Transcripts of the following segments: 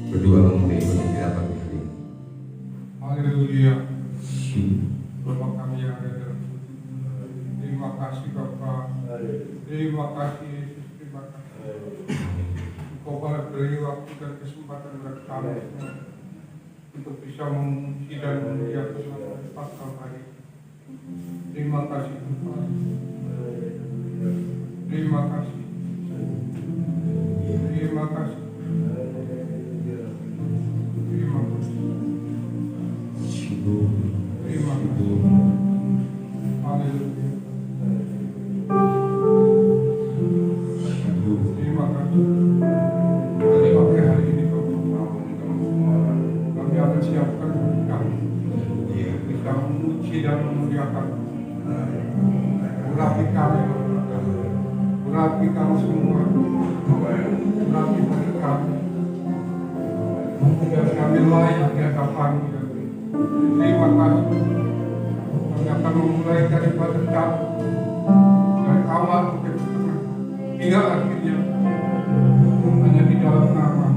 Berdua memulai ibadah kita pagi hari ini. Haleluya. Bapak kami yang ada dalam surga. Terima kasih Bapak. Terima kasih Yesus. Terima kasih. Engkau boleh beri waktu dan kesempatan bagi kami semua untuk bisa memuji dan memuliakan nama Pascal hari. Terima kasih Tuhan. Terima kasih. Terima kasih. Terima kasih. Haleluya. Terima kasih. Pagi hari ini kami akan siapkan kami bisa memuji dan memuliakan. Urapi kami, urapi kami semua, urapi hati kami, dan kami layak di hadapan-Mu. Terima kasih. Kami akan memulai daripada kami dari awal sampai tengah hingga akhirnya hanya di dalam nama,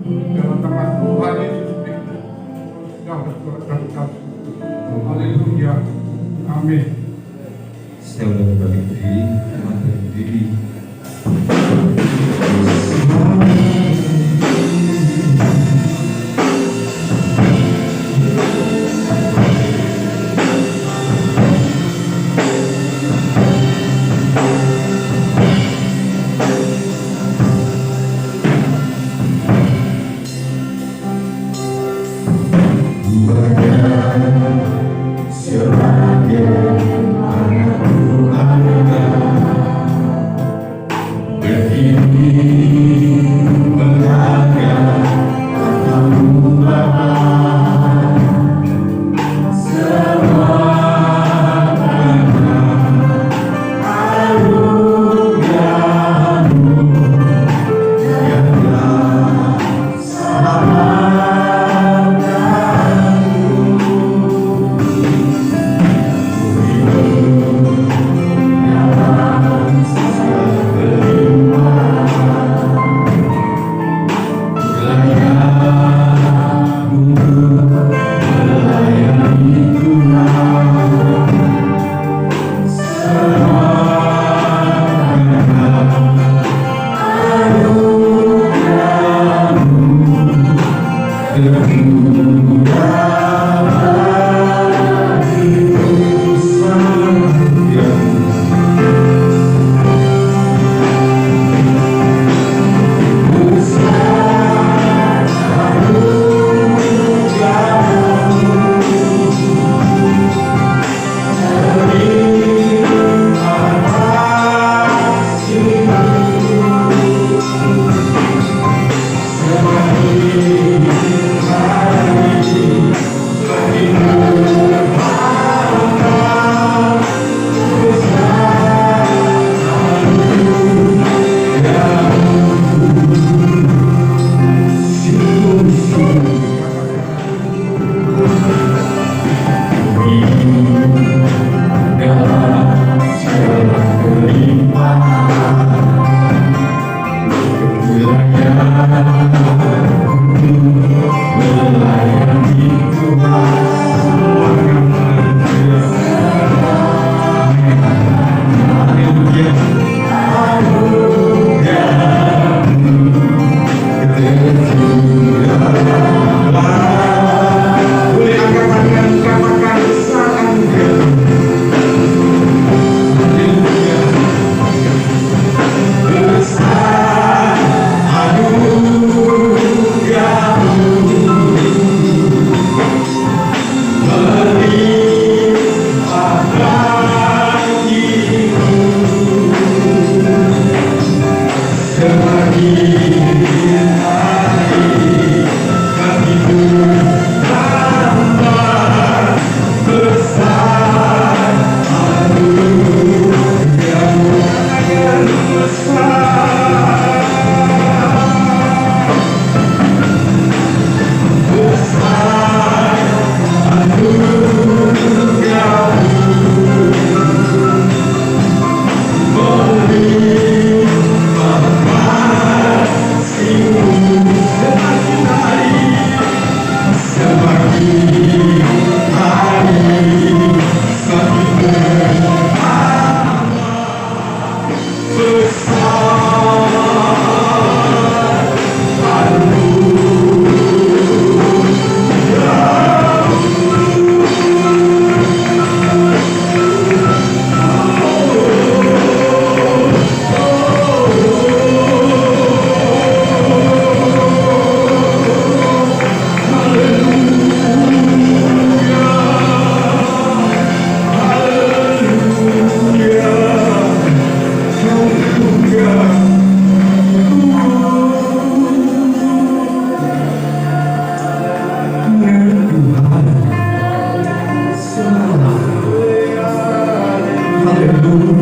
di dalam nama Tuhan Yesus Kristus sudah bersuara kami. Haleluya. Amin. Saya sudah berbagi diri, berdiri.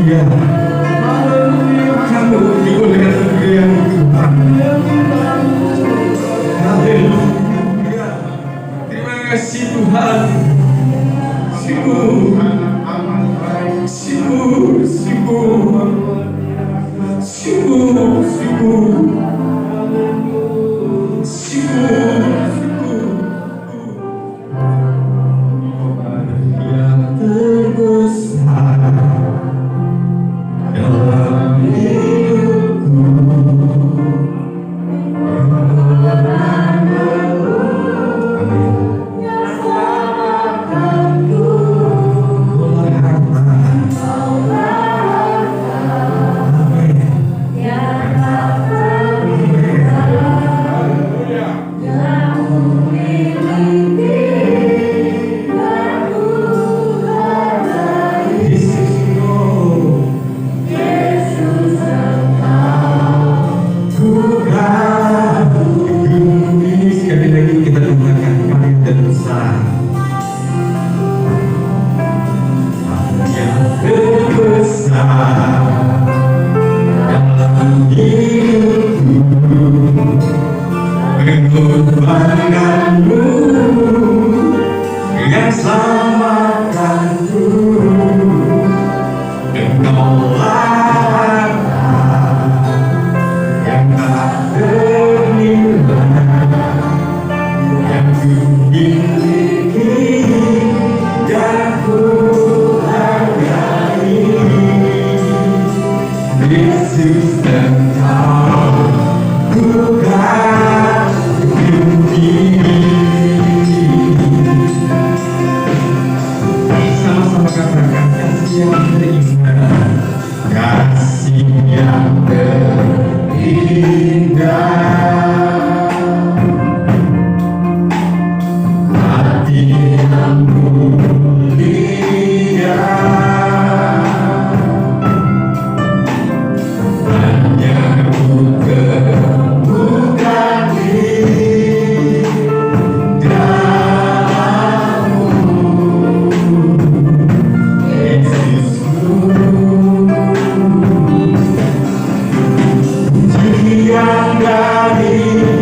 Haleluya. Kamu dibolehkan berkeliling Tuhan. Haleluya. Terima kasih Tuhan. Sungguh, sungguh, sungguh, sungguh, sungguh, sungguh, yang terbesar dalam hidupku. Sekali lagi kita dengarkan kalian terbesar. Yang terbesar dalam hidupku, pengorbananmu yang selamatkanku. Engkaulah yang tak ternilai, yang ku miliki dan ku hargai. Yesus, Engkau bukan diri. Sama-sama katakan kasih yang terindah, kasih yang terindah, hati yang mulia, hanya bukan diri dalammu, Yesusku. Yang dari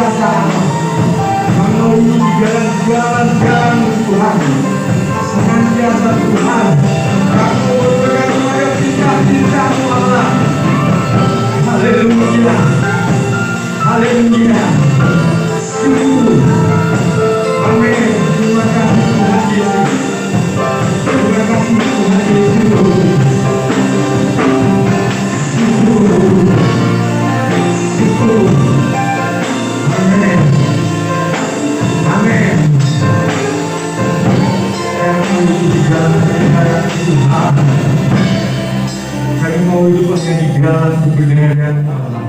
senantiasa melalui jalan-jalan Tuhan. Senantiasa Tuhan kamu berpegang pada cinta-cinta-Mu Allah. Haleluya, haleluya, sungguh, amin. Terima kasih Tuhan Yesus, terima kasih Tuhan Yesus. Syukur, amin, amin. Kami di dalam kebenaran Tuhan. Kami mau hidup hanya di dalam kebenaran Allah.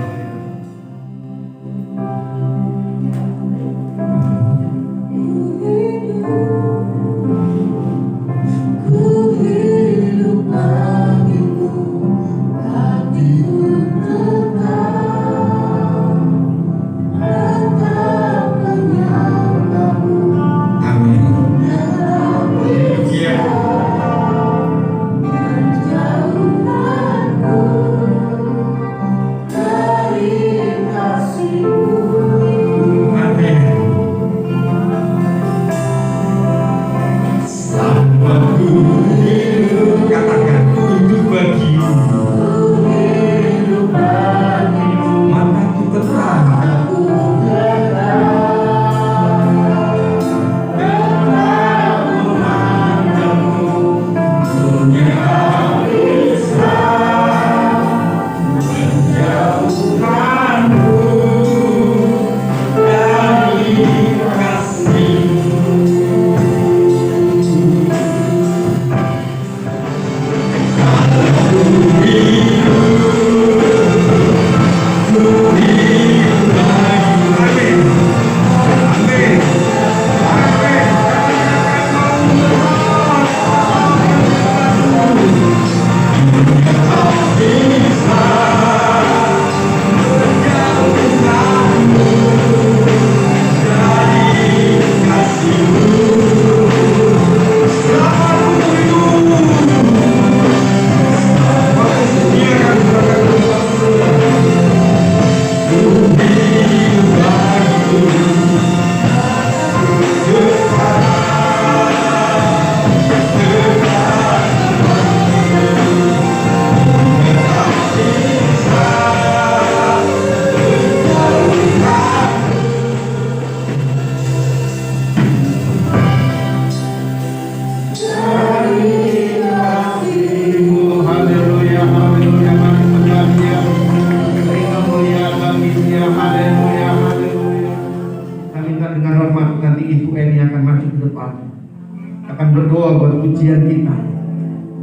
Akan berdoa buat pujian kita,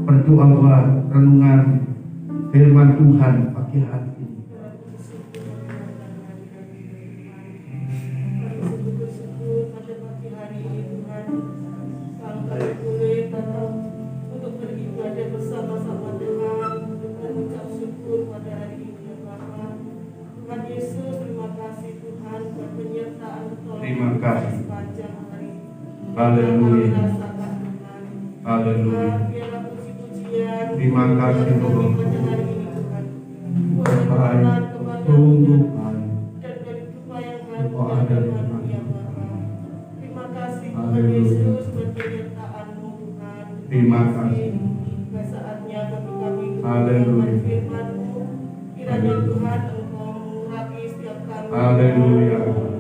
berdoa buat renungan firman Tuhan pagi hari ini. Untuk beribadah bersama-sama Tuhan, untuk mengucap syukur pada hari ini ya Bapa. Tuhan Yesus, terima kasih Tuhan buat penyertaan Terima kasih. sepanjang hari. Haleluya. Haleluya. Biarlah puji-pujian. Terima kasih Tuhan. Pada hari ini Tuhan. Baik, sungguh baik. Dan berdoa yang baru Doa ya dari Tuhan Tuhan. ya Bapa. Terima kasih Tuhan Haleluya. Yesus buat penyertaan-Mu Tuhan. Terima kasih. Pada saatnya kami Haleluya. firman-Mu. Kiranya Tuhan Engkau mengurapi setiap kami. Haleluya. Tuhan.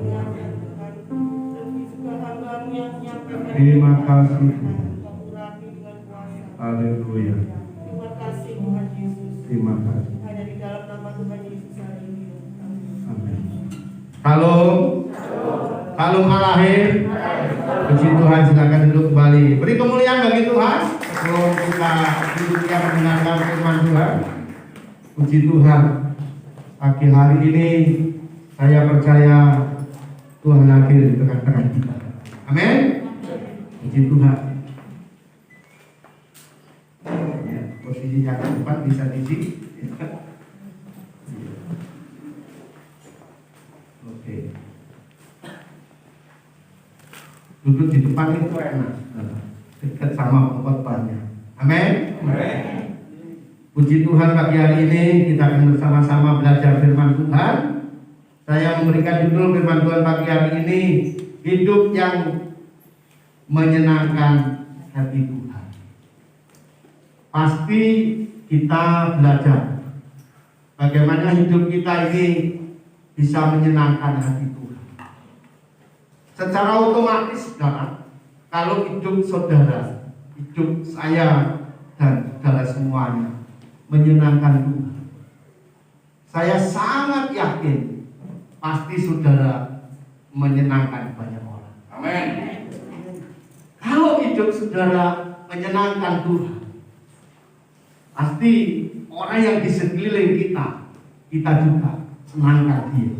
Dan juga hamba-Mu yang menyampaikan Terima kasih. Engkau urapi dengan kuasa. Haleluya. Terima kasih Tuhan Yesus. Terima kasih. Hanya di dalam nama Tuhan Yesus hari ini. Amin. Amin. Salam. Salam alahir. Puji Tuhan, silakan duduk kembali. Beri kemuliaan bagi Tuhan. Sebelum kita duduk yang mendengarkan firman Tuhan. Puji Tuhan. Pagi hari ini saya percaya Tuhan hadir di tengah-tengah kita. Amin. Puji Tuhan. Ya, posisi yang tepat bisa di sini. Oke. Duduk di depan itu enak, dekat sama pengkhotbahnya. Amin. Puji Tuhan, pagi hari ini kita akan bersama-sama belajar firman Tuhan. Saya memberikan judul firman Tuhan pagi hari ini, hidup yang menyenangkan hati Tuhan. Pasti kita belajar bagaimana hidup kita ini bisa menyenangkan hati Tuhan. Secara otomatis, saudara, kalau hidup saudara, hidup saya dan saudara semuanya menyenangkan Tuhan, saya sangat yakin pasti saudara menyenangkan banyak orang. Amin. Kalau hidup saudara menyenangkan Tuhan, pasti orang yang di sekeliling kita juga senangkan dia.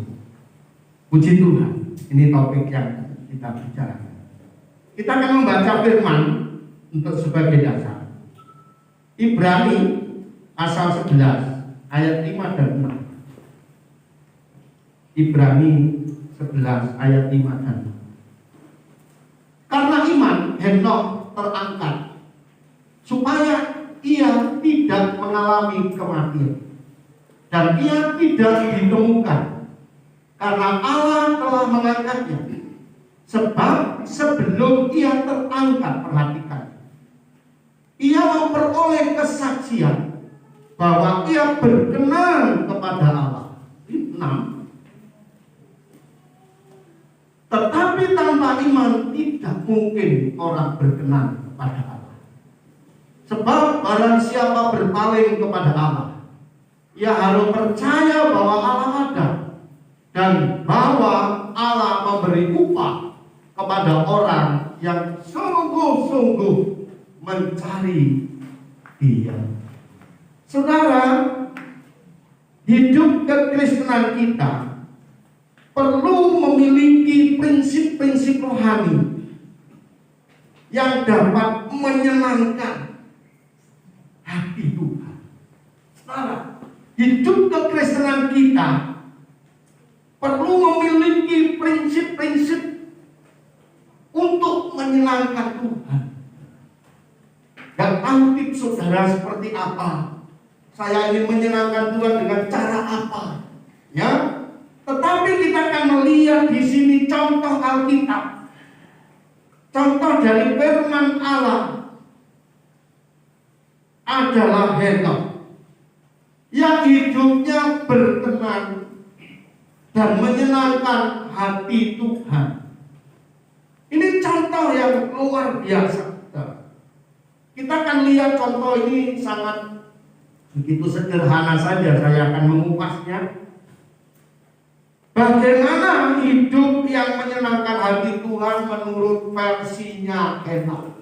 Puji Tuhan, ini topik yang kita bicarakan. Kita akan membaca firman untuk sebagai dasar. Ibrani pasal 11 ayat 5 dan 6. Ibrani 11 ayat 5 dan 6. Karena iman Henokh terangkat supaya ia tidak mengalami kematian, dan ia tidak ditemukan karena Allah telah mengangkatnya. Sebab sebelum ia terangkat, perhatikan, ia memperoleh kesaksian bahwa ia berkenan kepada Allah. 6. Tetapi tanpa iman tidak mungkin orang berkenan kepada Allah. Sebab barang siapa berpaling kepada Allah, ia harus percaya bahwa Allah ada dan bahwa Allah memberi upah kepada orang yang sungguh-sungguh mencari Dia. Saudara, hidup kekristenan kita perlu memiliki prinsip-prinsip rohani yang dapat menyenangkan hati Tuhan. Saudara, hidup kekristenan kita perlu memiliki prinsip-prinsip untuk menyenangkan Tuhan. Dan tahu saudara seperti apa? Saya ingin menyenangkan Tuhan dengan cara apa? Ya, tetapi kita akan melihat di sini contoh Alkitab, contoh dari firman Allah adalah Henokh yang hidupnya berkenan dan menyenangkan hati Tuhan. Ini contoh yang luar biasa. Kita akan lihat contoh ini sangat begitu sederhana saja. Saya akan mengupasnya. Bagaimana hidup yang menyenangkan hati Tuhan menurut versinya Henokh.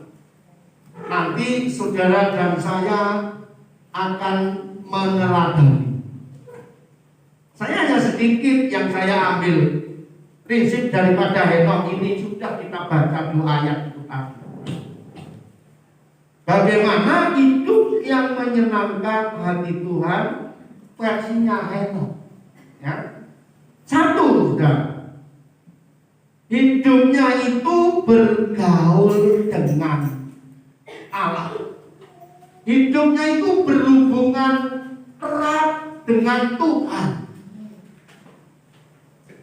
Nanti saudara dan saya akan meneladani. Saya hanya sedikit yang saya ambil prinsip daripada Henokh ini, sudah kita baca 2 ayat itu tadi. Bagaimana hidup yang menyenangkan hati Tuhan versinya Henokh. Ya. 1, saudara, hidupnya itu bergaul dengan Allah. Hidupnya itu berhubungan erat dengan Tuhan.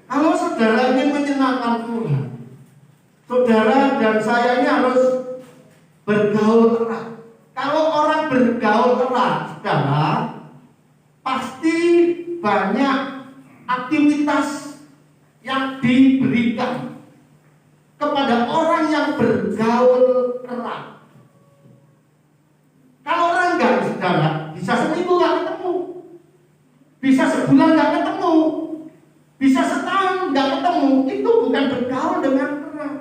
Kalau saudara ingin menyenangkan Tuhan, saudara dan saya ini harus bergaul erat. Kalau orang bergaul erat, saudara, pasti banyak aktivitas yang diberikan kepada orang yang bergaul erat. Kalau orang enggak, saudara, bisa seminggu nggak ketemu, bisa sebulan nggak ketemu, bisa setahun nggak ketemu, itu bukan bergaul dengan erat.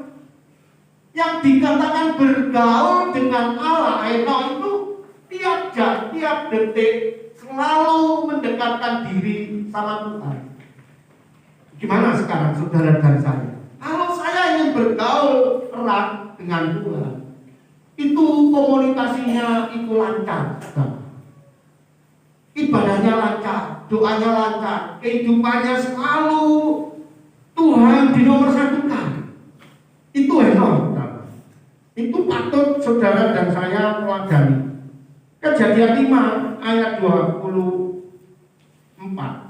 Yang dikatakan bergaul dengan Allah, Henokh itu tiap jam, tiap detik selalu mendekatkan diri sama Tuhan. Gimana sekarang saudara dan saya? Kalau saya ingin bergaul erat dengan Tuhan, itu komunikasinya itu lancar, ibadahnya lancar, doanya lancar, kehidupannya selalu Tuhan dinomorsatukan. Itu Henokh. Itu patut saudara dan saya teladani. Kejadian 5 ayat 24.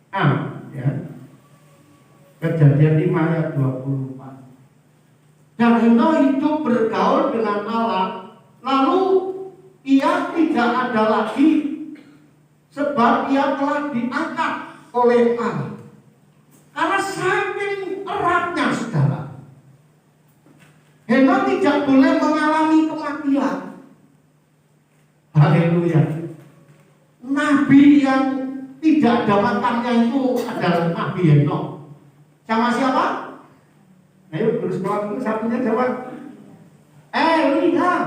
Ya. Kejadian 5 ayat 24. Dan Henokh hidup bergaul dengan Allah, lalu ia tidak ada lagi, sebab ia telah diangkat oleh Allah. Karena saking eratnya, saudara, Henokh tidak boleh mengalami kematian. Haleluya. Nabi yang tidak ada makannya itu adalah Nabi Henokh. Sama siapa? Ayo guru sekolah itu satunya jawab. Lihat.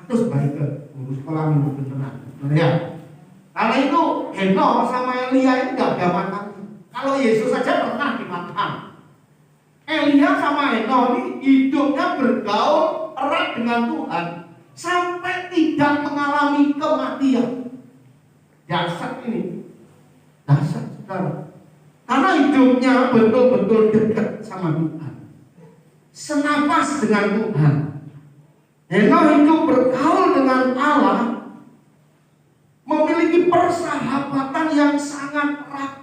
Terus baik ke guru sekolah itu tenang. Ya. Karena itu Henokh sama Elia itu tidak ada makan. Kalau Yesus saja pernah dimakan. Elia sama Henokh ini hidupnya bergaul erat dengan Tuhan sampai tidak mengalami kematian. Dasar ini, dasar saudara. Karena hidupnya betul-betul dekat sama Tuhan, senapas dengan Tuhan. Henokh hidup bergaul dengan Allah, memiliki persahabatan yang sangat erat,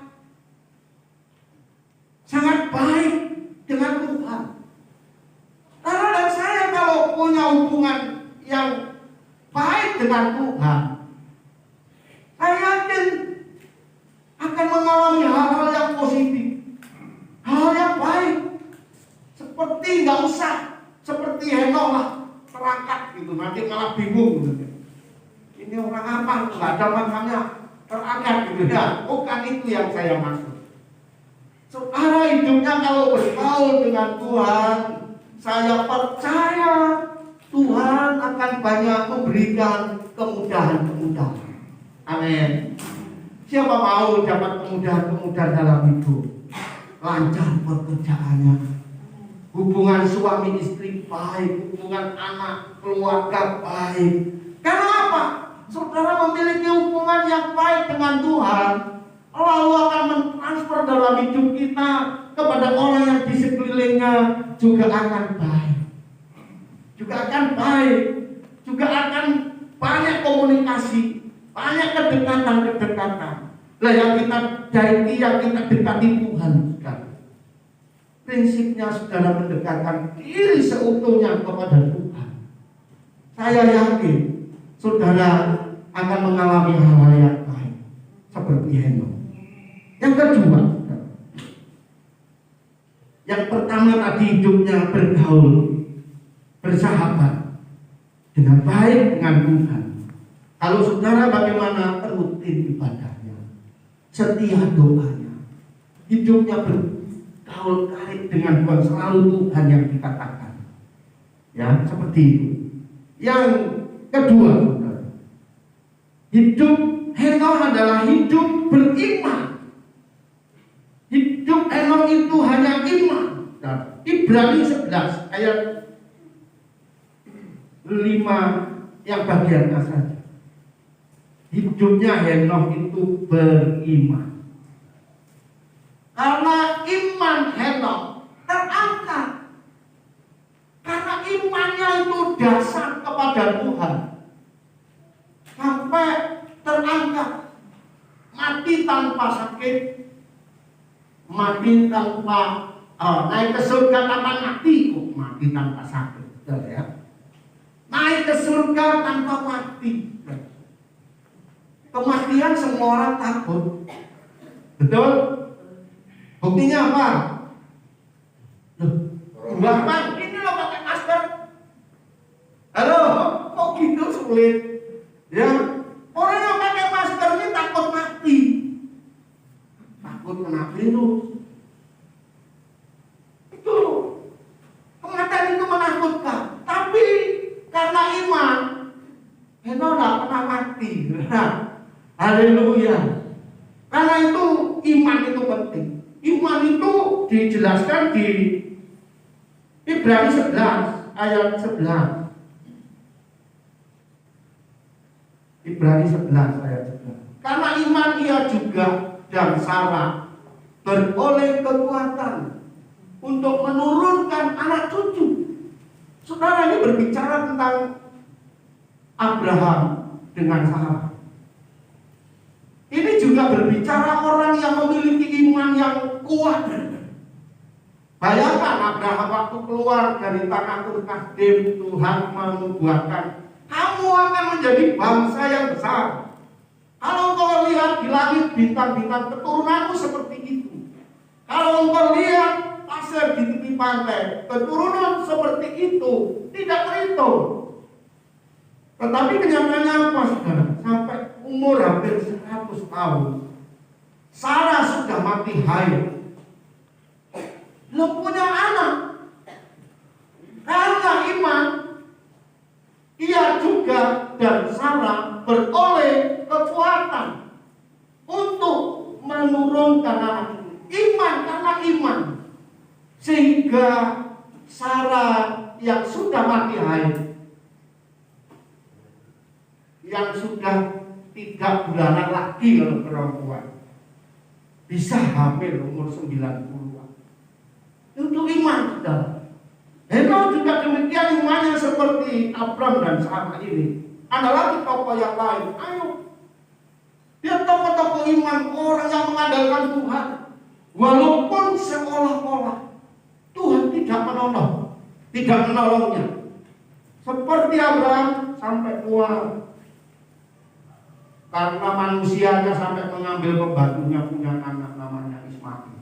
sangat baik dengan Tuhan. Karena dan saya kalau punya hubungan yang baik dengan Tuhan, saya yakin akan mengalami hal-hal yang positif, hal yang baik. Seperti nggak usah seperti Henokh lah terangkat gitu, nanti malah bingung gitu. Ini orang apa? Nggak ada makannya, terangkat gitu ya. Bukan itu yang saya maksud. Saudara hidupnya kalau bergaul dengan Tuhan, saya percaya Tuhan akan banyak memberikan kemudahan-kemudahan. Amin. Siapa mau dapat kemudahan-kemudahan dalam hidup? Lancar pekerjaannya, hubungan suami istri baik, hubungan anak keluarga baik. Karena apa? Saudara memiliki hubungan yang baik dengan Tuhan, lalu akan mentransfer dalam hidup kita kepada orang yang di sekelilingnya juga akan baik, juga akan baik, juga akan banyak komunikasi, banyak kedekatan. Lah yang kita dekati Tuhan, saudara. Prinsipnya saudara mendekatkan diri seutuhnya kepada Tuhan. Saya yakin saudara akan mengalami hal-hal yang baik seperti Henokh. Yang kedua, yang pertama tadi hidupnya bergaul, bersahabat dengan baik dengan Tuhan. Kalau saudara bagaimana rutin ibadahnya, setia doanya, hidupnya bergaul karib dengan Tuhan, selalu Tuhan yang dikatakan. Ya, seperti itu. Yang kedua, saudara, hidup Henokh adalah hidup beriman. Hidup Henokh itu hanya iman. Ibrani 11 ayat 5 yang bagian A saja. Hidupnya Henokh itu beriman. Karena iman Henokh terangkat. Karena imannya itu dasar kepada Tuhan. Sampai terangkat. Mati tanpa sakit. Mati tanpa naik ke surga tanpa mati. Mati tanpa sakit. Betul ya? Naik ke surga tanpa mati. Kematian semua orang takut. Betul? Buktinya apa? Bapak ini lo pakai masker. Halo, kok gitu sulit? Ya, orang yang pakai masker ini takut mati, takut kena virus. Itu kematian itu menakutkan. Tapi karena iman, Henokh tidak pernah mati. Haleluya. Karena itu iman itu penting. Iman itu dijelaskan di Ibrani 11 ayat 11. Ibrani 11 ayat 11. Karena iman ia juga dan Sarah beroleh kekuatan untuk menurunkan anak cucu. Saudara, ini berbicara tentang Abraham dengan Sarah. Ini juga juga berbicara orang yang memiliki iman yang kuat. Bayangkan Abraham waktu keluar dari tanah Ur Kasdim, Tuhan menubuatkan, kamu akan menjadi bangsa yang besar. Kalau engkau lihat di langit bintang-bintang, keturunanmu seperti itu. Kalau engkau lihat pasir di tepi pantai, keturunan seperti itu, tidak terhitung. Tetapi kenyataannya apa, saudara? Sampai umur hampir 100 tahun, Sarah sudah mati haid, belum punya anak. Karena iman, ia juga dan Sarah beroleh kekuatan untuk menurunkan anak itu. Iman karena iman, sehingga Sarah yang sudah mati haid, yang sudah 3 bulanan lagi kalau perempuan, bisa hamil umur 90-an. Itu iman, saudara. Henok juga demikian imannya seperti Abraham dan Sarah ini. Ada lagi tokoh yang lain. Ayo, dia tokoh-tokoh iman, orang yang mengandalkan Tuhan. Walaupun seolah-olah Tuhan tidak menolongnya. Seperti Abraham sampai tua, karena manusianya sampai mengambil pembantunya, punya anak namanya Ismail.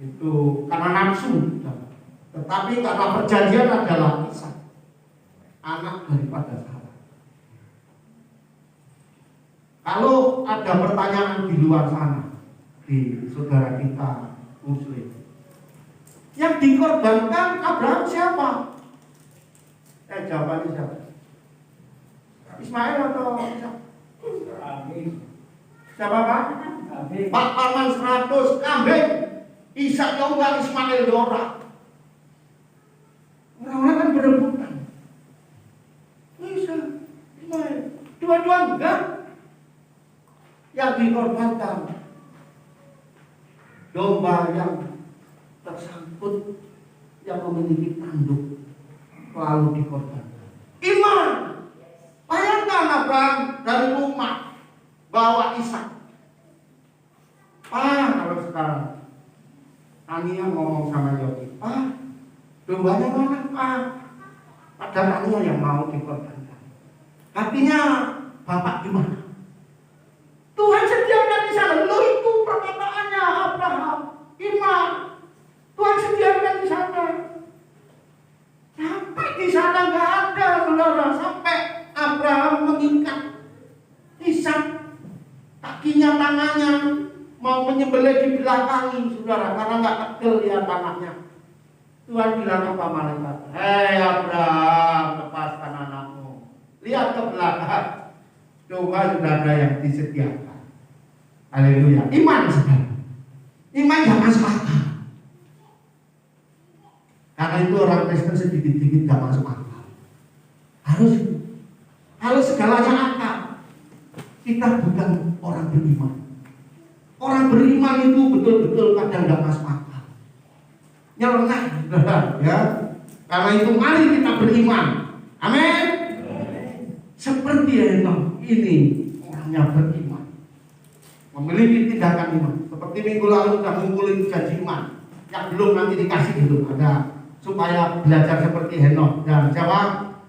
Itu karena nafsu. Tetapi karena perjanjian adalah Ishak, anak daripada Sarah. Kalau ada pertanyaan di luar sana, di saudara kita Muslim, yang dikorbankan Abraham siapa? Jawabannya siapa? Ismail atau Ishak? Siapa Pak? Pak Parman 100 kambing. Ishak juga, Ismail Dora. Orang-orang kan berebutan. Ishak, Ismail, dua-dua enggak. Yang dikorbankan domba yang tersangkut, yang memiliki tanduk, lalu dikorbankan. Iman. Bayangkan Abraham dari rumah bawa Ishak. Kalau sekarang Ania ngomong sama Yogi, dombanya mana Padahal Ania yang mau dikorbankan. Hatinya Bapak gimana? Tuhan sediakan di sana. Lo itu perkataannya Abraham, iman. Tuhan sediakan di sana. Sampai di sana nggak ada, saudara. Sampai Abraham mengikat Ishak, kakinya, tangannya, mau menyembelih di belakang, saudara, karena nggak tegel lihat tanahnya. Tuhan bilang apa malaikat? Hei Abraham, lepaskan anakmu. Lihat ke belakang. Coba sudah ada yang disediakan. Haleluya. Iman, saudara. Iman gak masuk akal. Karena itu orang Kristen sedikit-sedikit gak masuk akal. Harus segalanya akal. Kita bukan orang beriman. Orang beriman itu betul-betul kadang gak masuk akal. Nyeleneh, ya. Karena itu mari kita beriman. Amin. Seperti Henok ini orangnya beriman, memiliki tindakan iman. Seperti minggu lalu sudah ngumpulin janji iman yang belum nanti dikasih gitu, ada supaya belajar seperti Henok dan jawab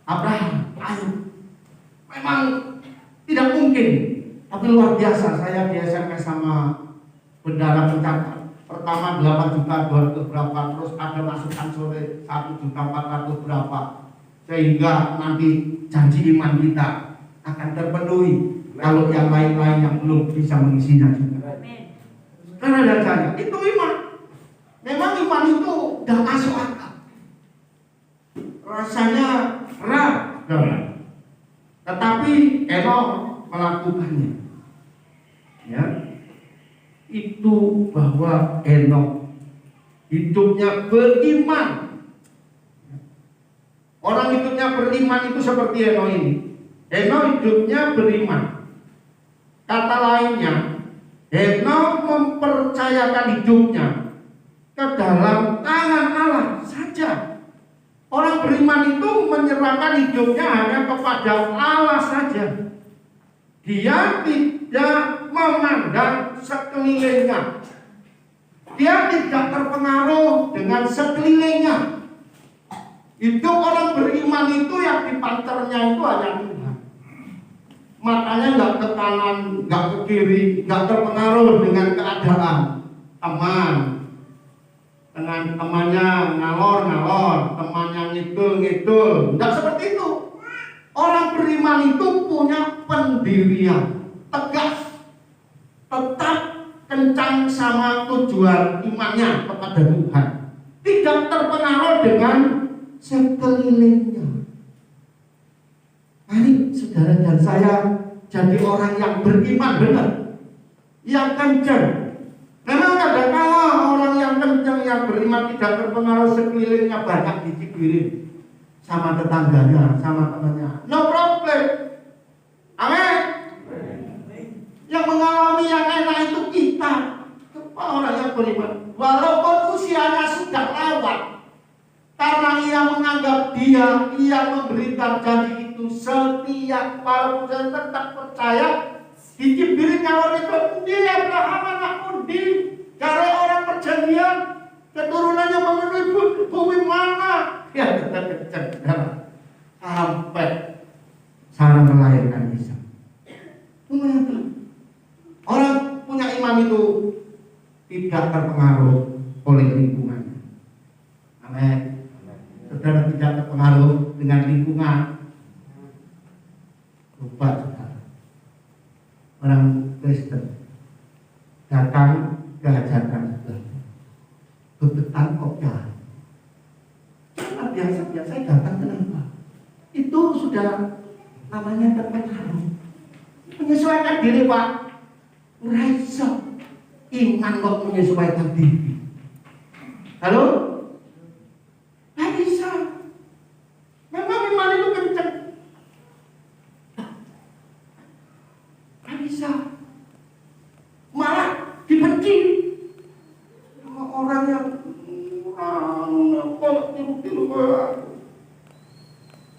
Abraham. Ayo, memang tidak mungkin, tapi luar biasa. Saya di SMS sama bendara pencatat. Pertama 8 juta 200 berapa, terus ada masukan sore 1 juta 400 berapa, sehingga nanti janji iman kita akan terpenuhi kalau yang lain-lain yang belum bisa mengisinya juga. Karena ada saya, itu iman. Memang iman itu udah masuk akal. Rasanya berat, tetapi Henok melakukannya. Ya. Itu bahwa Henok hidupnya beriman. Orang hidupnya beriman itu seperti Henok ini. Henok hidupnya beriman. Kata lainnya, Henok mempercayakan hidupnya ke dalam tangan Allah saja. Orang beriman itu menyerahkan hidupnya hanya kepada Allah saja. Dia tidak memandang sekelilingnya. Dia tidak terpengaruh dengan sekelilingnya. Itu orang beriman itu yang dipanternya itu hanya Tuhan. Makanya nggak ke kanan, nggak ke kiri, nggak terpengaruh dengan keadaan teman. Dengan temannya ngalor-ngalor, temannya ngidul-ngidul. Nggak seperti itu. Orang beriman itu punya pendirian tegas, tetap kencang sama tujuan imannya kepada Tuhan. Tidak terpengaruh dengan sekelilingnya. Mari saudara dan saya jadi orang yang beriman benar, yang kencang. Memang kadang-kala orang yang kencang yang beriman tidak terpengaruh sekelilingnya banyak dicibirin sama tetangganya, sama temannya. No problem. Amin. Yang mengalami yang enak itu kita. Orang yang beriman. Walaupun usianya sudah lewat, karena ia menganggap ia memberikan janji itu setia, walaupun saya tetap percaya, dicibirin nyawa itu, dia Abraham anakku di dari orang perjanjian, keturunannya memenuhi bumi mana? Ya tetap kencang sampai Sarah melahirkan Ishak. Orang punya iman itu tidak terpengaruh oleh lingkungan. Amin. Saudara tidak terpengaruh dengan lingkungan. Lupa saudara. Orang Kristen datang ke hajatan bebetan kok jalan. Biasa datang kenapa? Itu sudah namanya terpengaruh. Menyesuaikan diri Pak. Raiso. Iman kok menyesuaikan diri. Halo? Nggak bisa. Memang iman itu kenceng. Nggak bisa. Malah dibenci sama orang yang tiru-tiru.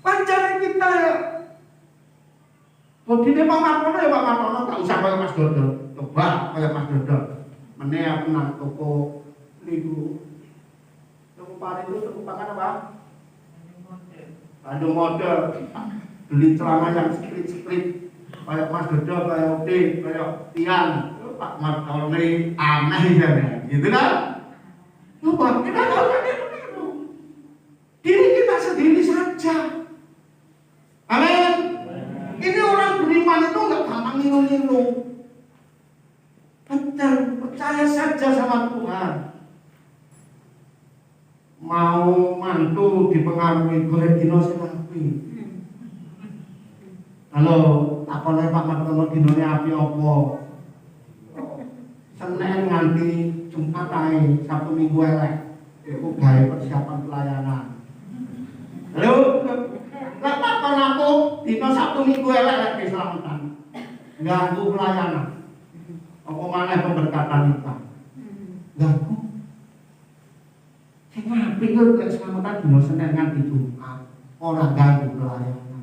Pacaran kita ya. Kalau ini Pak Martono ya Pak Martono nggak usah kayak Mas Dodo. Coba kayak Mas Dodo. Mene aku nang toko niku. Toko pari itu toko pakan apa? Bandung model. Beli celana yang split kayak Mas Dodo, kayak Ode, kayak Tian. Pak Martono ini aneh ya, gitu kan? Coba kita nggak usah niru. Diri kita sendiri saja. Amin. Ini orang beriman itu nggak gampang niru-niru. Percaya saja sama Tuhan. Mau mantu dipengaruhi golek dino api. Halo, apa nih Pak Martono dinone api opo? Senin nganti Jumat ae, Sabtu Minggu elek. Iku gawe persiapan pelayanan. Halo, lek takon aku dino Sabtu Minggu elek keselamatan. Ganggu pelayanan. Apa maneh pemberkatan kita? Ganggu. Sing apik kok keselamatan dino Senin nganti Jumat. Ora ganggu pelayanan.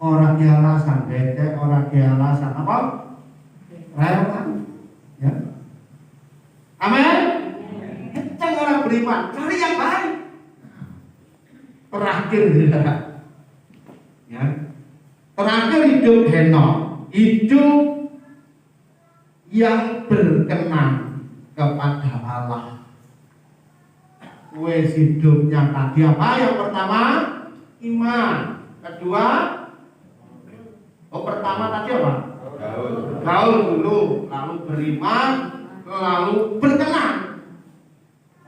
Ora ki alasan becek, ora ki alasan apa? Relevan. Ya. Amin. Kencang orang beriman, cari yang baik. Terakhir ya. Terakhir hidup Henok, hidup yang berkenan kepada Allah. Wes hidupnya tadi apa? Yang pertama iman, kedua pertama tadi apa? Gaul dulu, lalu beriman, lalu berkenan.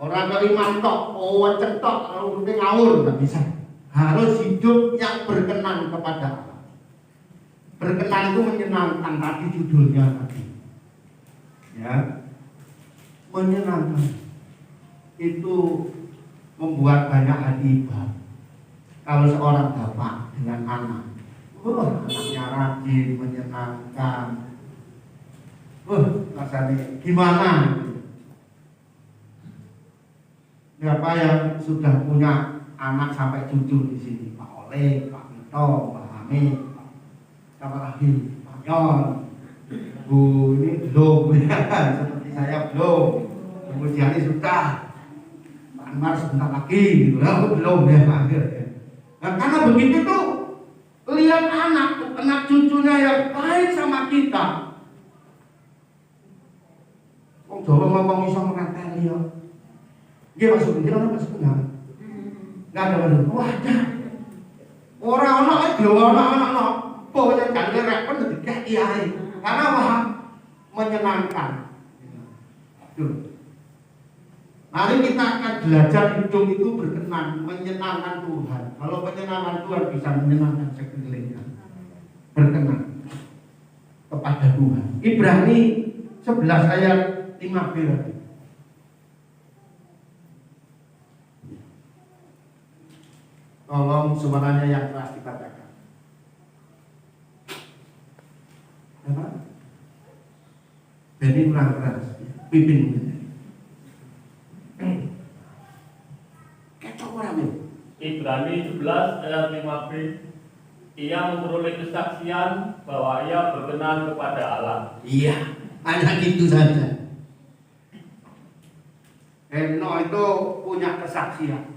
Orang beriman tok, cetok, lalu ngawur, nggak bisa. Harus hidup yang berkenan kepada Allah. Berkenan itu menyenangkan, tadi judulnya tadi. Ya, menyenangkan. Itu membuat banyak hati iba. Kalau seorang bapak dengan anak, anaknya rajin, menyenangkan. Rasanya gimana? Siapa yang sudah punya anak sampai cucu di sini? Pak Oleh, Pak Mito, Pak Hamid, siapa lagi? Spanyol. Bu ini belum seperti saya belum. Kemudian ini sudah. Pak Anwar sebentar lagi gitu. Aku belum ya panggil. Nah, karena begitu tuh lihat anak cucunya yang baik sama kita. Wong Jawa ngomong iso ngerteni ya. Nggih masuk penjara masuk penjara. Enggak ada waduh. Wadah. Ora ana ae dewa anak-anak. Pokoknya jangan repot dikek kiai. Karena apa? Menyenangkan. Mari kita akan belajar hidup itu berkenan, menyenangkan Tuhan. Kalau menyenangkan Tuhan bisa menyenangkan sekelilingnya. Berkenan kepada Tuhan. Ibrani 11 ayat 5b. Tolong suaranya yang keras dikatakan. Apa? Jadi kurang keras. Pimpin. Ketok orang ini. Ibrani 11 ayat 5b. Ia memperoleh kesaksian bahwa ia berkenan kepada Allah. Iya, hanya gitu saja. Henok itu punya kesaksian.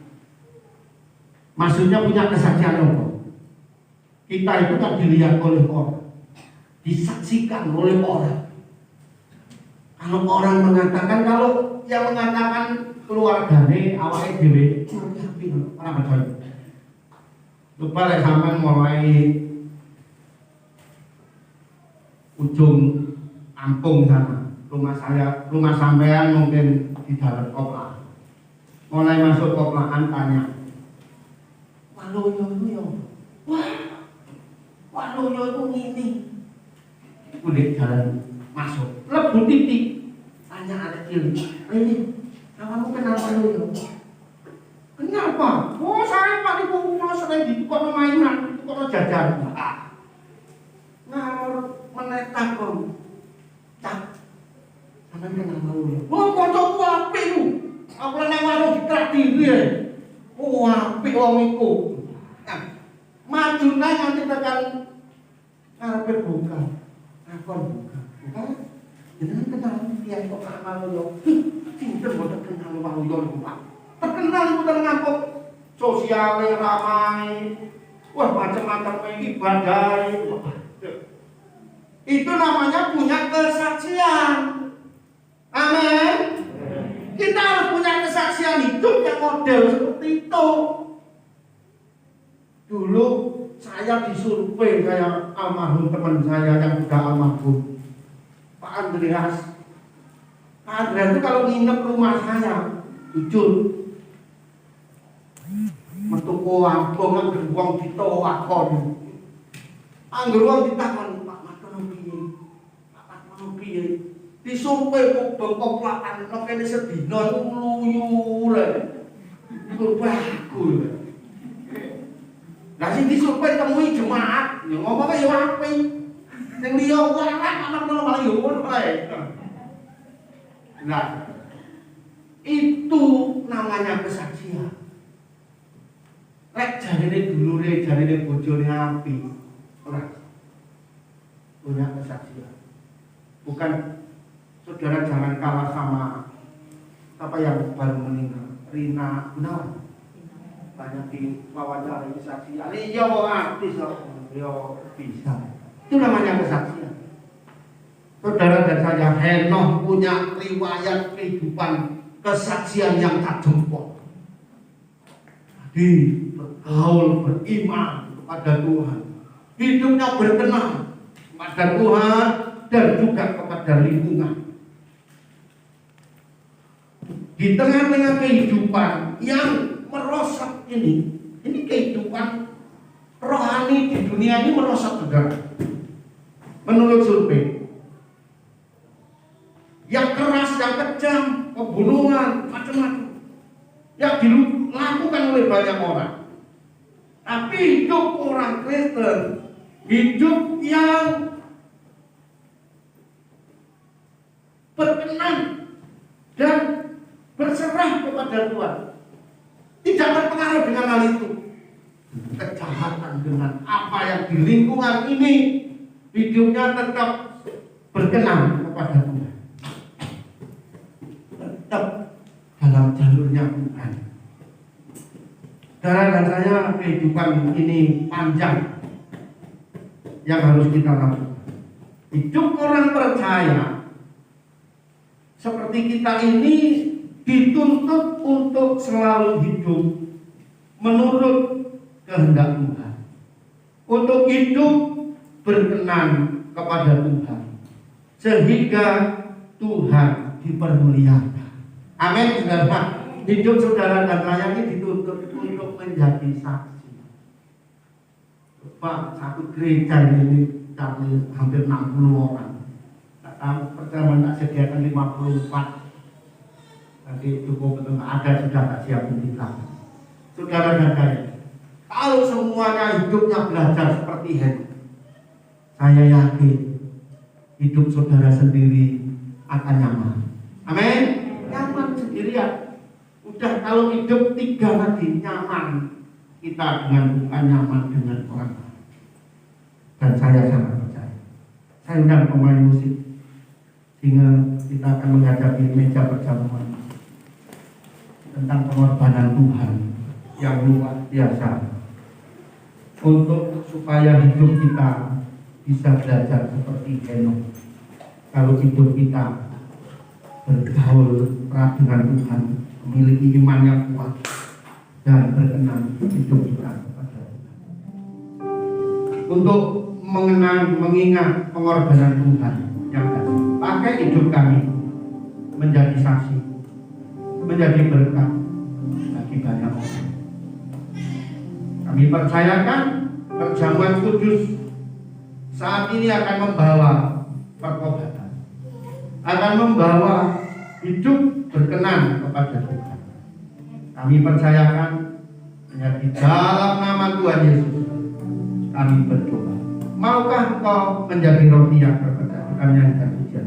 Maksudnya punya kesaksian apa? Kita itu kan dilihat oleh orang, disaksikan oleh orang. Kalau orang mengatakan, kalau yang mengatakan keluargane awake dhewe, orang percaya. Coba lek sampean mulai ujung Ampung sana, rumah sampean mungkin di dalam Kopla. Mulai masuk Koplaan tanya, Waluyo itu ya, Waluyo itu ngini. Kulit jalan masuk, lebu titik, tanya anak cilik, ini, kamu kenal Waluyo? Kenapa? Oh saya Pak Ibu kalau sering di tukang mainan, tukang jajan. Ngawur menetak kok, cak, sampai kenal Waluyo. Oh kocok wapi lu, aku neng warung ditraktir ya. Oh wapi wong iku. Maju naik nanti tekan ngarepe buka, akon buka. Jangan kenal dia kok Waluyo. Cinta boten kenal Waluyo niku Pak. Terkenal itu terngapuk sosialnya ramai, wah macam-macam ibadah. Itu namanya punya kesaksian. Amin. Kita harus punya kesaksian hidup yang model seperti itu. Dulu saya disurvei kayak almarhum teman saya yang sudah almarhum, Pak Andreas. Pak Andreas itu kalau nginep rumah saya, jujur. Metu Ampung angger wong ditowakon. Angger wong ditakon, Pak Matono piye? Pak Matono piye? Disumpeh kok bengkok lakan nek kene sedina iku mluyur. Iku baku. Lah sing disumpeh temui jemaat, ya ngomongnya ya apik. Ning liya kok elek Matono malah yo ngono kae. Nah, itu namanya kesaksian. Lek jarine dulure, jarine bojone api. Ora. Punya kesaksian. Bukan saudara jangan kalah sama apa yang baru meninggal, Rina Gunawan. Banyak di wawancara kesaksian. Iya wong artis kok. Yo bisa. Itu namanya kesaksian. Saudara dan saya Henokh punya riwayat kehidupan kesaksian yang tak jempol. Bergaul, beriman kepada Tuhan, hidupnya berkenan kepada Tuhan dan juga kepada lingkungan. Di tengah-tengah kehidupan yang merosot ini kehidupan rohani di dunia ini merosot saudara. Menurut survei, yang keras, yang kejam, pembunuhan, macam-macam yang dilakukan oleh banyak orang. Tapi hidup orang Kristen, hidup yang berkenan dan berserah kepada Tuhan, tidak terpengaruh dengan hal itu. Kejahatan dengan apa yang di lingkungan ini hidupnya tetap berkenan kepada Tuhan, tetap dalam jalurnya Tuhan. Saudara dan saya, kehidupan ini panjang yang harus kita lakukan. Hidup orang percaya seperti kita ini dituntut untuk selalu hidup menurut kehendak Tuhan, untuk hidup berkenan kepada Tuhan, sehingga Tuhan dipermuliakan. Amin, saudara. Hidup saudara dan saya ini dituntut untuk menjadi saksi. Coba satu gereja ini hampir 60 orang. Pertama tak sediakan 54. Nanti cukup betul ada sudah tak siapin kita. Saudara dan saya, kalau semuanya hidupnya belajar seperti Henok, saya yakin hidup saudara sendiri akan nyaman. Amin. Nyaman sendirian. Udah kalau hidup 3 tadi nyaman, kita dengan Tuhan, nyaman dengan orang lain. Dan saya sangat percaya. Saya undang pemain musik sehingga kita akan menghadapi meja perjamuan tentang pengorbanan Tuhan yang luar biasa, untuk supaya hidup kita bisa belajar seperti Henok. Kalau hidup kita bergaul erat dengan Tuhan, memiliki iman yang kuat dan berkenan hidup kita kepada Tuhan. Untuk mengingat pengorbanan Tuhan yang tadi, pakai hidup kami menjadi saksi, menjadi berkat bagi banyak orang. Kami percayakan perjamuan kudus saat ini akan membawa pertobatan, akan membawa hidup berkenan kepada Tuhan. Kami percayakan di dalam nama Tuhan Yesus kami berdoa. Maukah engkau menjadi roti yang berkat? Kami yang terpujian.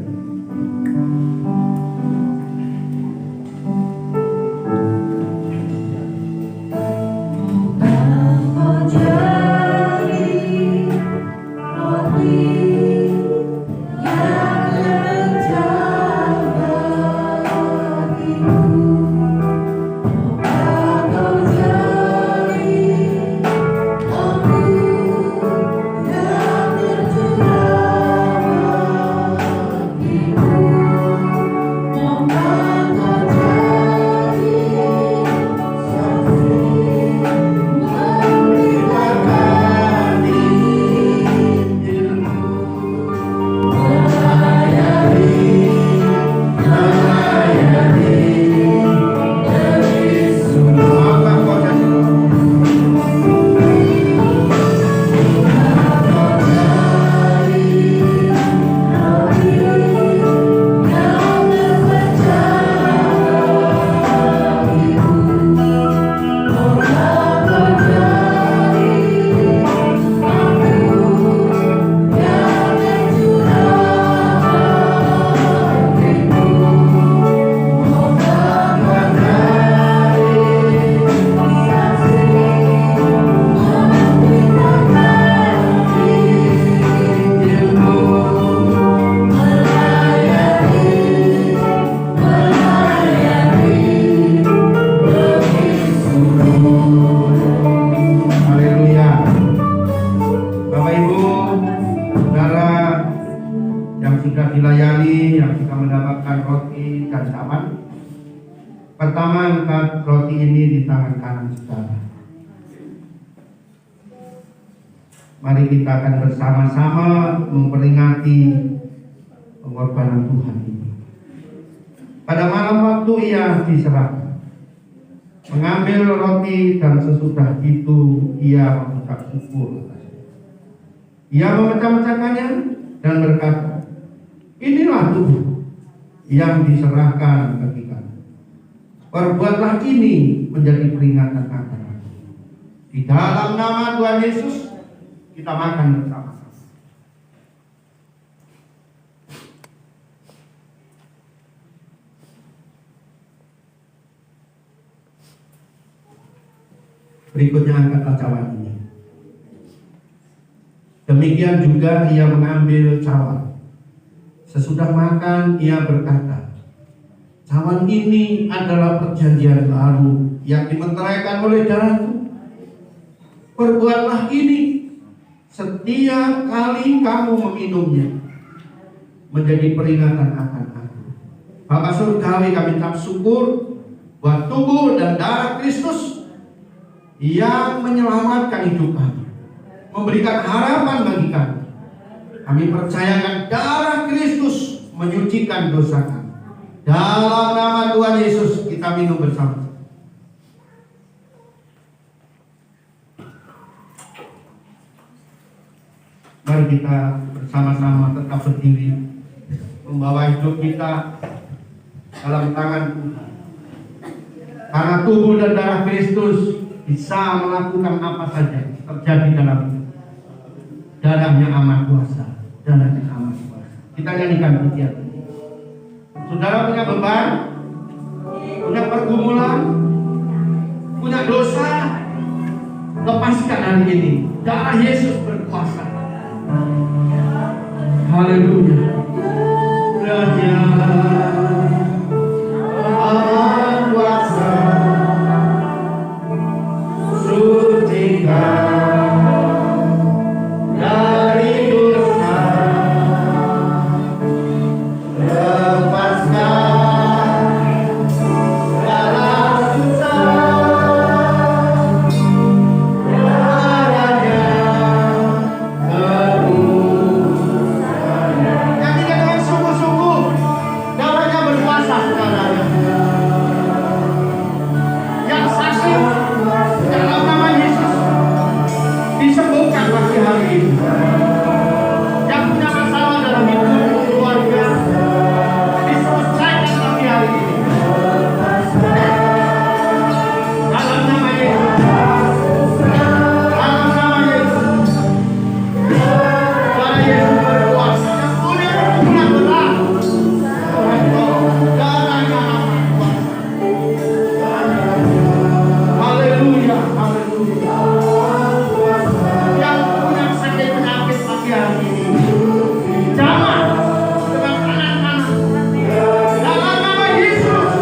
Pertama, angkat roti ini di tangan kanan saudara. Mari kita akan bersama-sama memperingati pengorbanan Tuhan ini. Pada malam waktu ia diserahkan, mengambil roti dan sesudah itu ia mengucap syukur. Ia memecah-mecahkannya dan berkata, inilah tubuh yang diserahkan bagi kamu. Perbuatlah ini menjadi peringatan akan aku. Di dalam nama Tuhan Yesus kita makan bersama-sama. Berikutnya angkatlah cawan ini. Demikian juga ia mengambil cawan. Sesudah makan ia berkata, cawan ini adalah perjanjian baru yang dimeteraikan oleh darahku. Perbuatlah ini setiap kali kamu meminumnya, menjadi peringatan akan aku. Bapa surgawi, kami ucap syukur buat tubuh dan darah Kristus yang menyelamatkan hidup kami, memberikan harapan bagi kami. Kami percayakan darah Kristus menyucikan dosa kami. Dalam nama Tuhan Yesus kita minum bersama. Mari kita bersama-sama tetap berdiri, membawa hidup kita dalam tangan Tuhan. Karena tubuh dan darah Kristus bisa melakukan apa saja terjadi dalam hidup. Darahnya amat kuasa, darahnya amat kuasa. Kita nyanyikan pujian. Saudara punya beban, punya pergumulan, punya dosa, lepaskan hari ini. Darah Yesus berkuasa. Haleluya. Raja amat kuasa, sucikan dari dosa, lepaskan segala susah, darahnya tebusannya. Nyanyikan dengan sungguh-sungguh, darahnya berkuasa saudaranya. Yang sakit dalam nama Yesus disembuhkan pagi hari ini. Yang punya masalah dalam hidup keluarga diselesaikan pagi hari ini. Dalam nama Yesus. Dalam nama Yesus. Darah Yesus berkuasa. Yang punya pergumulan berat, Tuhan tolong. Darahnya amat kuasa. Haleluya, haleluya. Yang punya sakit penyakit pagi hari ini, jamah dengan kanan-kanan. Dalam nama Yesus,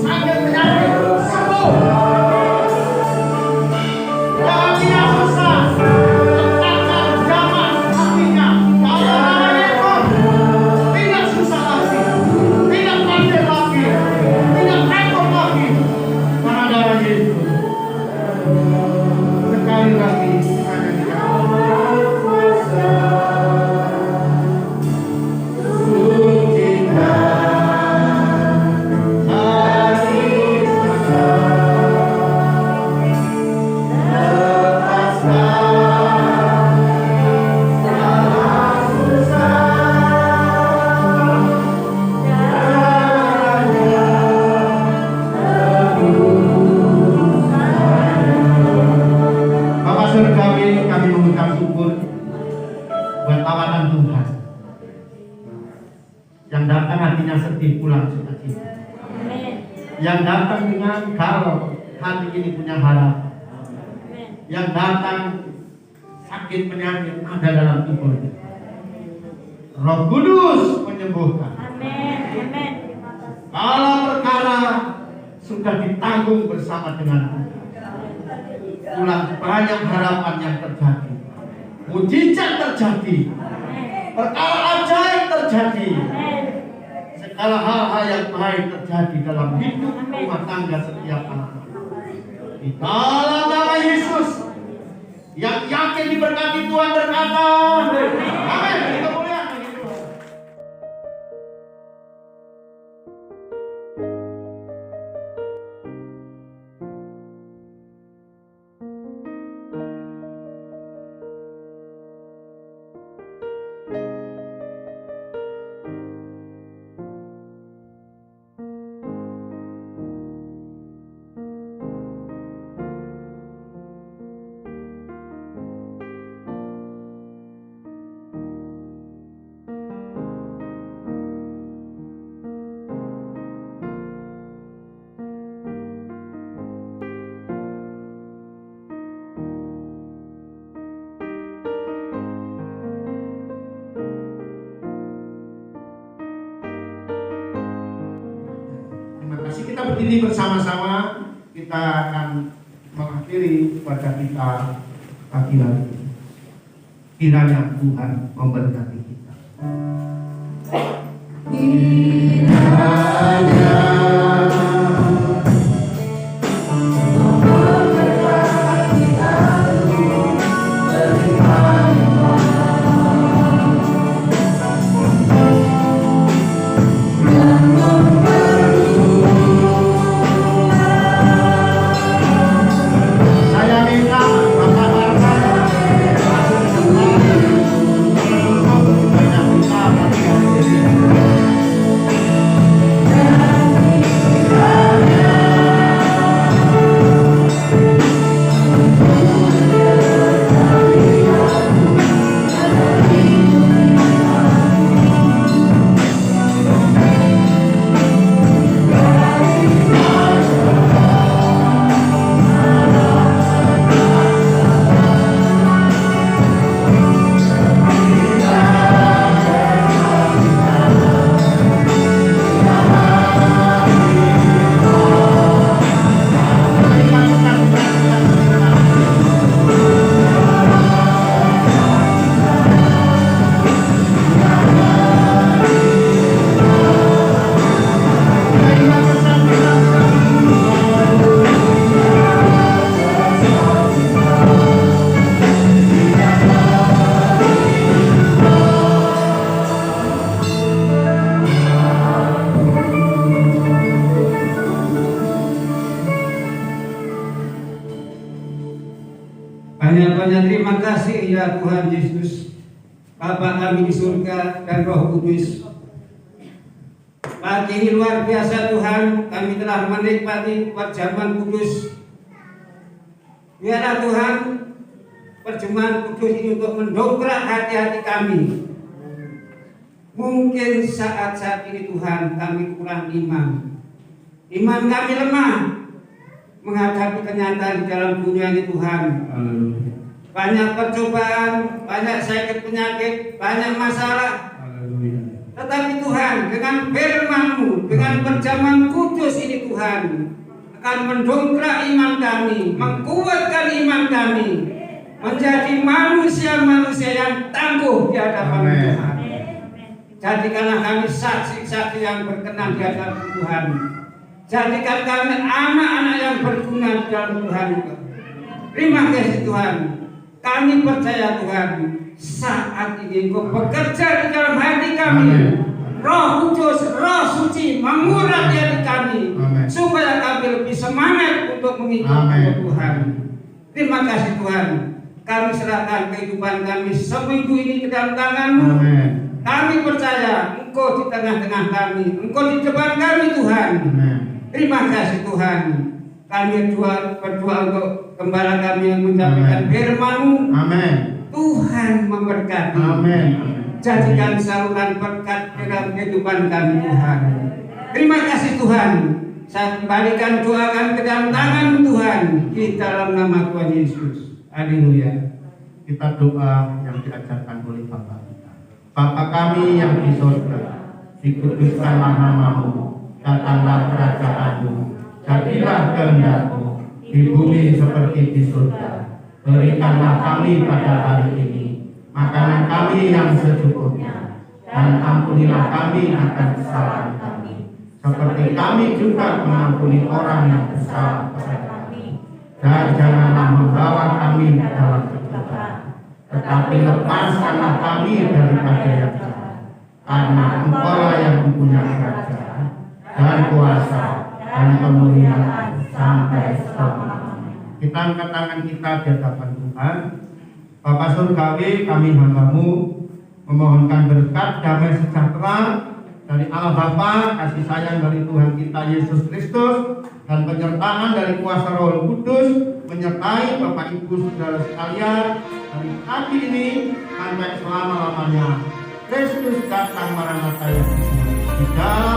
sakit penyakit sembuh. Jangan tidak susah, letakkan jamah hatinya. Dalam nama Yesus, tidak susah lagi, tidak khawatir lagi, tidak takut lagi. Karena darah Yesus. Sekali lagi kita nyanyikan. Sucikan dari dosa, lepaskan segala susah, darahnya Bapak surgawi, kami mengucap syukur buat tawanan Tuhan. Yang datang hatinya sedih pulang sukacita. Yang datang dengan galau, hati ini punya harapan. Yang datang sakit penyakit ada dalam tubuhnya. Roh Kudus menyembuhkan. Kalau perkara sudah ditanggung bersama dengan Tuhan, pulang banyak harapan yang terjadi, mujizat terjadi, perkara ajaib terjadi, segala hal-hal yang baik terjadi dalam hidup rumah tangga setiap anak. Di dalam nama Yesus, yang yakin diberkati Tuhan berkata, amin. Kemuliaan bagi Tuhan. kita berdiri bersama-sama, kita akan mengakhiri pada kita pagi hari. Kiranya Tuhan memberkati kita. Kiranya banyak-banyak terima kasih ya Tuhan Yesus, Bapa kami di surga dan Roh Kudus. Pagi ini luar biasa Tuhan, kami telah menikmati perjamuan kudus. Biarlah Tuhan perjamuan kudus ini untuk mendongkrak hati-hati kami. Mungkin saat ini Tuhan kami kurang iman. Iman kami lemah menghadapi kenyataan di dalam dunia ini Tuhan. Banyak percobaan, banyak sakit penyakit, banyak masalah. Tetapi Tuhan, dengan firman-Mu, dengan perjamuan kudus ini Tuhan, akan mendongkrak iman kami, menguatkan iman kami, menjadi manusia-manusia yang tangguh di hadapan Tuhan. Jadikanlah kami saksi-saksi yang berkenan di hadapan Tuhan. Jadikan kami anak-anak yang berguna di dalam Tuhan. Terima kasih Tuhan. Kami percaya Tuhan, saat ini Engkau bekerja di dalam hati kami. Roh Kudus, Roh Suci mengurat di hati kami. Supaya kami lebih semangat untuk mengikuti Tuhan. Terima kasih Tuhan. Kami serahkan kehidupan kami seminggu ini ke dalam tangan-Mu. Kami percaya Engkau di tengah-tengah kami, Engkau di depan kami Tuhan. Terima kasih Tuhan. Kami berdoa untuk gembala kami yang menyampaikan firman-Mu. Tuhan memberkati. Jadikan saluran berkat dalam kehidupan kami Tuhan. Terima kasih Tuhan. Saya kembalikan doa kami ke dalam tangan Tuhan, di dalam nama Tuhan Yesus. Haleluya. Kita doa yang diajarkan oleh Bapa kita. Bapa kami yang di surga, dikuduskanlah nama-Mu, datanglah kerajaan-Mu, jadilah kehendak-Mu di bumi seperti di surga. Berikanlah kami pada hari ini makanan kami yang secukupnya, dan ampunilah kami akan kesalahan kami, seperti kami juga mengampuni orang yang bersalah kepada kami. Dan janganlah membawa kami ke dalam kegelapan, tetapi lepaskanlah kami daripada yang jahat. Karena Engkau-lah yang mempunyai kerajaan dan kuasa dan kemuliaan sampai selama-lamanya. Kita angkat tangan kita di hadapan Tuhan. Bapa surgawi, kami hamba-Mu memohonkan berkat damai sejahtera dari Allah Bapa, kasih sayang dari Tuhan kita Yesus Kristus, dan penyertaan dari kuasa Roh Kudus menyertai Bapak Ibu saudara sekalian dari pagi ini sampai selama-lamanya. Kristus datang maranatha yang di dalam